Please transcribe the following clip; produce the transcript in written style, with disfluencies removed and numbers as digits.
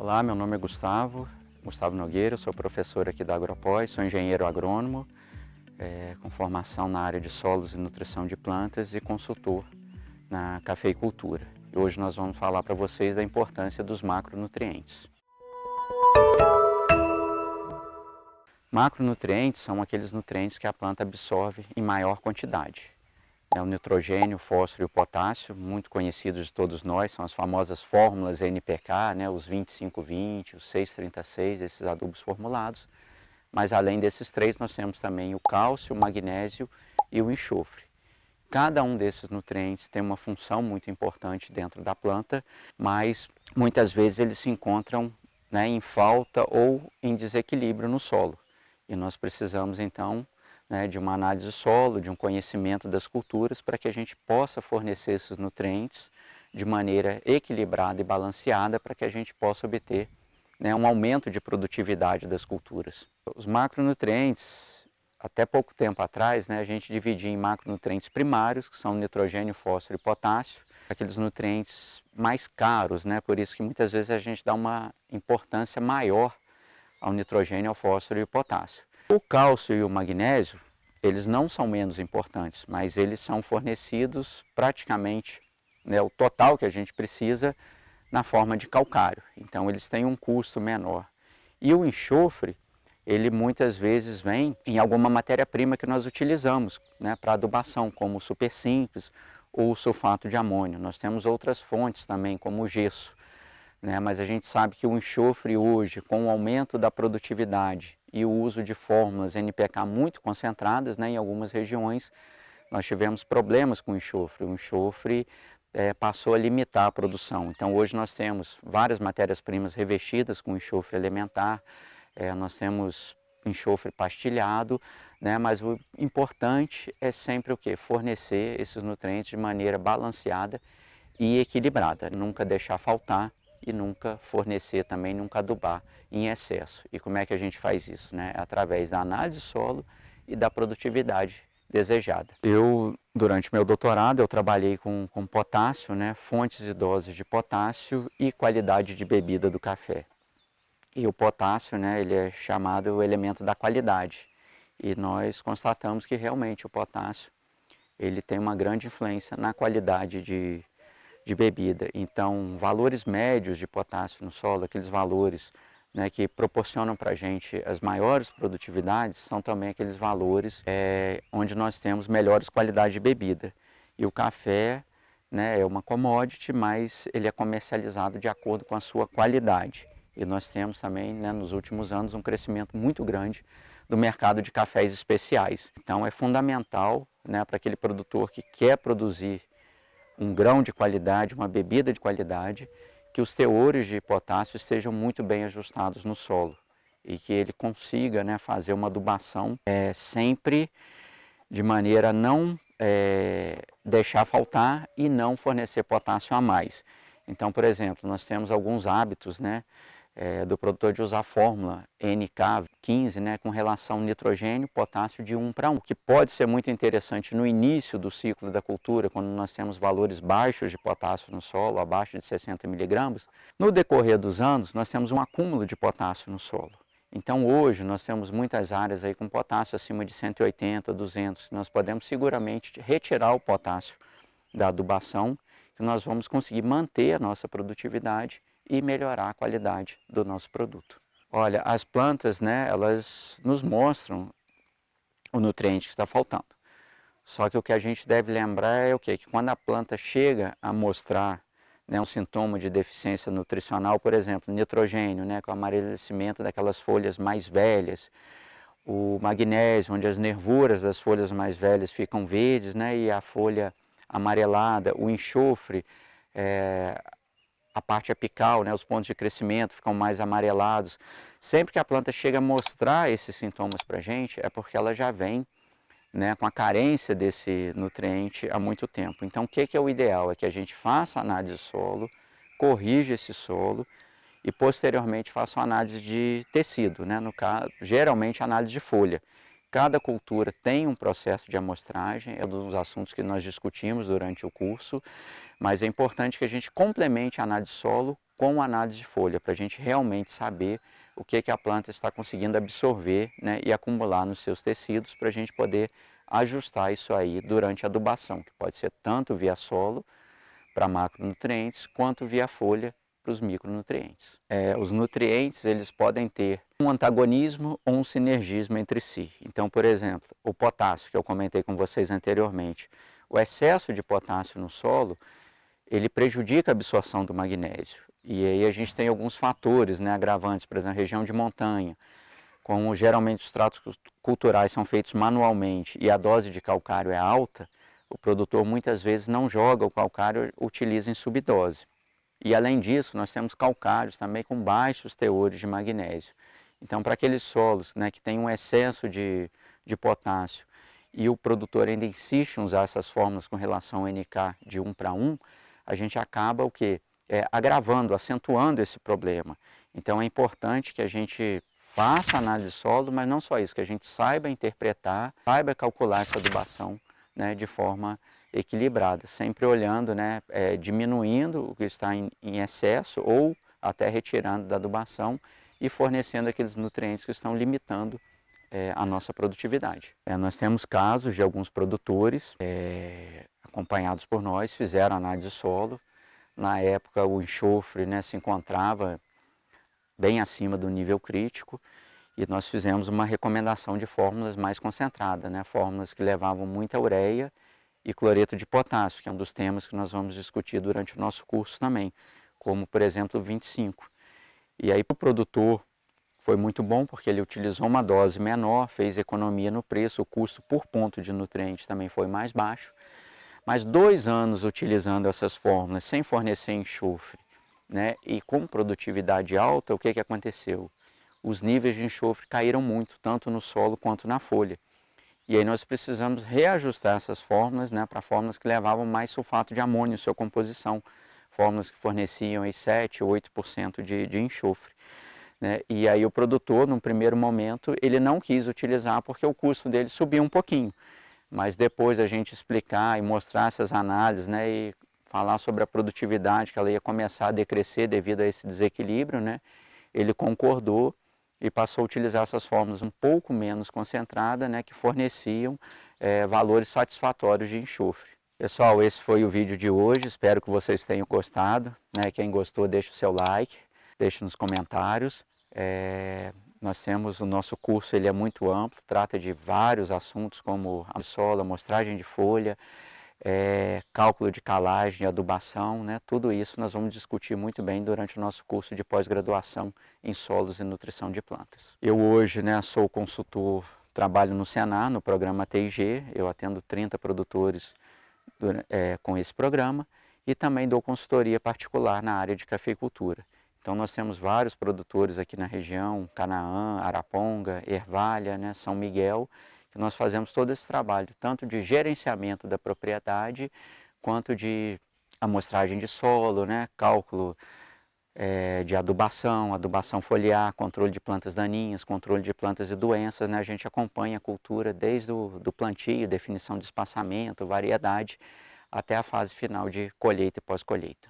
Olá, meu nome é Gustavo Nogueira, eu sou professor aqui da Agropós, sou engenheiro agrônomo, com formação na área de solos e nutrição de plantas e consultor na cafeicultura. E hoje nós vamos falar para vocês da importância dos macronutrientes. Macronutrientes são aqueles nutrientes que a planta absorve em maior quantidade. O nitrogênio, o fósforo e o potássio, muito conhecidos de todos nós, são as famosas fórmulas NPK, os 25-20, os 6-30-6, esses adubos formulados. Mas além desses três, nós temos também o cálcio, o magnésio e o enxofre. Cada um desses nutrientes tem uma função muito importante dentro da planta, mas muitas vezes eles se encontram em falta ou em desequilíbrio no solo. E nós precisamos então de uma análise do solo, de um conhecimento das culturas, para que a gente possa fornecer esses nutrientes de maneira equilibrada e balanceada, para que a gente possa obter um aumento de produtividade das culturas. Os macronutrientes, até pouco tempo atrás, a gente dividia em macronutrientes primários, que são nitrogênio, fósforo e potássio, aqueles nutrientes mais caros, por isso que muitas vezes a gente dá uma importância maior ao nitrogênio, ao fósforo e ao potássio. O cálcio e o magnésio, eles não são menos importantes, mas eles são fornecidos praticamente o total que a gente precisa na forma de calcário. Então eles têm um custo menor. E o enxofre, ele muitas vezes vem em alguma matéria-prima que nós utilizamos para adubação, como o super simples ou o sulfato de amônio. Nós temos outras fontes também, como o gesso. Mas a gente sabe que o enxofre hoje, com o aumento da produtividade e o uso de fórmulas NPK muito concentradas em algumas regiões, nós tivemos problemas com o enxofre. O enxofre passou a limitar a produção. Então hoje nós temos várias matérias-primas revestidas com enxofre elementar, nós temos enxofre pastilhado, mas o importante é sempre o quê? Fornecer esses nutrientes de maneira balanceada e equilibrada, nunca deixar faltar e nunca fornecer também, nunca adubar em excesso. E como é que a gente faz isso? Através da análise do solo e da produtividade desejada. Durante meu doutorado, eu trabalhei com potássio, fontes e doses de potássio e qualidade de bebida do café. E o potássio, ele é chamado o elemento da qualidade. E nós constatamos que realmente o potássio, ele tem uma grande influência na qualidade de bebida. Então, valores médios de potássio no solo, aqueles valores que proporcionam para a gente as maiores produtividades, são também aqueles valores onde nós temos melhores qualidades de bebida. E o café é uma commodity, mas ele é comercializado de acordo com a sua qualidade. E nós temos também, nos últimos anos, um crescimento muito grande do mercado de cafés especiais. Então é fundamental para aquele produtor que quer produzir um grão de qualidade, uma bebida de qualidade, que os teores de potássio estejam muito bem ajustados no solo e que ele consiga fazer uma adubação sempre de maneira a não deixar faltar e não fornecer potássio a mais. Então, por exemplo, nós temos alguns hábitos do produtor de usar a fórmula NK15 com relação ao nitrogênio, potássio de 1 para 1, que pode ser muito interessante no início do ciclo da cultura, quando nós temos valores baixos de potássio no solo, abaixo de 60 miligramas. No decorrer dos anos, nós temos um acúmulo de potássio no solo. Então hoje nós temos muitas áreas aí com potássio acima de 180, 200, nós podemos seguramente retirar o potássio da adubação, que nós vamos conseguir manter a nossa produtividade e melhorar a qualidade do nosso produto. Olha, as plantas, elas nos mostram o nutriente que está faltando. Só que o que a gente deve lembrar é o quê? Que quando a planta chega a mostrar um sintoma de deficiência nutricional, por exemplo, nitrogênio, com o amarelecimento daquelas folhas mais velhas, o magnésio, onde as nervuras das folhas mais velhas ficam verdes, e a folha amarelada, o enxofre, a parte apical, os pontos de crescimento ficam mais amarelados. Sempre que a planta chega a mostrar esses sintomas para a gente, é porque ela já vem com a carência desse nutriente há muito tempo. Então, o que é o ideal? É que a gente faça análise de solo, corrija esse solo e posteriormente faça uma análise de tecido, no caso, geralmente análise de folha. Cada cultura tem um processo de amostragem, é um dos assuntos que nós discutimos durante o curso, mas é importante que a gente complemente a análise de solo com análise de folha, para a gente realmente saber o que a planta está conseguindo absorver, né, e acumular nos seus tecidos, para a gente poder ajustar isso aí durante a adubação, que pode ser tanto via solo, para macronutrientes, quanto via folha para os micronutrientes. Os nutrientes eles podem ter um antagonismo ou um sinergismo entre si. Então, por exemplo, o potássio, que eu comentei com vocês anteriormente, o excesso de potássio no solo, ele prejudica a absorção do magnésio. E aí a gente tem alguns fatores, né, agravantes, por exemplo, região de montanha, como geralmente os tratos culturais são feitos manualmente e a dose de calcário é alta, o produtor muitas vezes não joga o calcário, utiliza em subdose. E além disso, nós temos calcários também com baixos teores de magnésio. Então, para aqueles solos, né, que têm um excesso de potássio e o produtor ainda insiste em usar essas fórmulas com relação ao NK de 1 para 1, a gente acaba o quê? Agravando, acentuando esse problema. Então é importante que a gente faça análise de solo, mas não só isso, que a gente saiba interpretar, saiba calcular essa adubação, né, de forma equilibrada, sempre olhando, né, diminuindo o que está em excesso ou até retirando da adubação e fornecendo aqueles nutrientes que estão limitando a nossa produtividade. Nós temos casos de alguns produtores acompanhados por nós, fizeram análise de solo. Na época o enxofre, né, se encontrava bem acima do nível crítico e nós fizemos uma recomendação de fórmulas mais concentradas, né, fórmulas que levavam muita ureia e cloreto de potássio, que é um dos temas que nós vamos discutir durante o nosso curso também, como por exemplo o 25. E aí para o produtor foi muito bom porque ele utilizou uma dose menor, fez economia no preço, o custo por ponto de nutriente também foi mais baixo. Mas 2 anos utilizando essas fórmulas sem fornecer enxofre, né, e com produtividade alta, o que aconteceu? Os níveis de enxofre caíram muito, tanto no solo quanto na folha. E aí nós precisamos reajustar essas fórmulas, né, para fórmulas que levavam mais sulfato de amônio em sua composição, fórmulas que forneciam aí 7 ou 8% de enxofre. Né? E aí o produtor, num primeiro momento, ele não quis utilizar porque o custo dele subiu um pouquinho. Mas depois a gente explicar e mostrar essas análises, né, e falar sobre a produtividade, que ela ia começar a decrescer devido a esse desequilíbrio, né, ele concordou e passou a utilizar essas fórmulas um pouco menos concentradas, né, que forneciam valores satisfatórios de enxofre. Pessoal, esse foi o vídeo de hoje, espero que vocês tenham gostado. Né? Quem gostou, deixe o seu like, deixe nos comentários. Nós temos o nosso curso, ele é muito amplo, trata de vários assuntos como a solo, amostragem de folha, cálculo de calagem, adubação, né? Tudo isso nós vamos discutir muito bem durante o nosso curso de pós-graduação em solos e nutrição de plantas. Eu hoje, né, sou consultor, trabalho no Senar, no programa TIG, eu atendo 30 produtores com esse programa e também dou consultoria particular na área de cafeicultura. Então nós temos vários produtores aqui na região, Canaã, Araponga, Ervalha, né, São Miguel, que nós fazemos todo esse trabalho, tanto de gerenciamento da propriedade, quanto de amostragem de solo, né, cálculo de adubação, adubação foliar, controle de plantas daninhas, controle de plantas e doenças. Né, a gente acompanha a cultura desde o plantio, definição de espaçamento, variedade, até a fase final de colheita e pós-colheita.